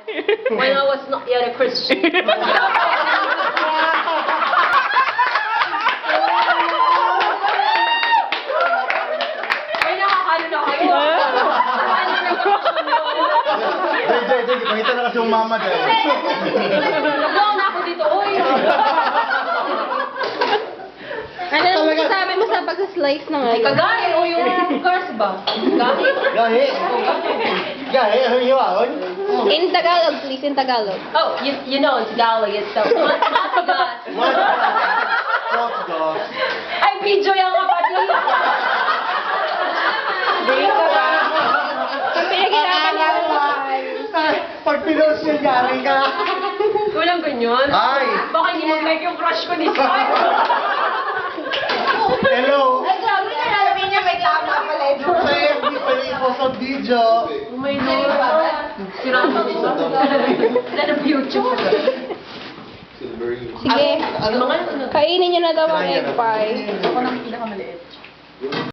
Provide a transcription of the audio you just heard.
when I was not yet a Christian. Ay, nakakano na kayo. Pakita na kasi yung mama dahil. Naglaw na ako dito, oy. Ano sabi mo sa pag-slice ng Ay, kagaya o yung curse ba? Gahi? Gahi. Gahi, ano yung yun? In Tagalog, please, in Tagalog. Oh, you know in Tagalog it's so matigas. Matigas. Ay, video yung kapatid. Ang pinaghirapan niya ng Pag pinost yung galing ka. Walang ganyan. Ay. Baka hindi mo like yung crush ko ni Sky. Hello. Ay, grabe na nalamin niya may tama pala ito. Sa FB pala yung sa video. Oh my God. Sira ko dito. Wala na YouTube. Sige, Yung mga ano. kainin niyo na daw ang egg pie. Ako nang pinakamaliit.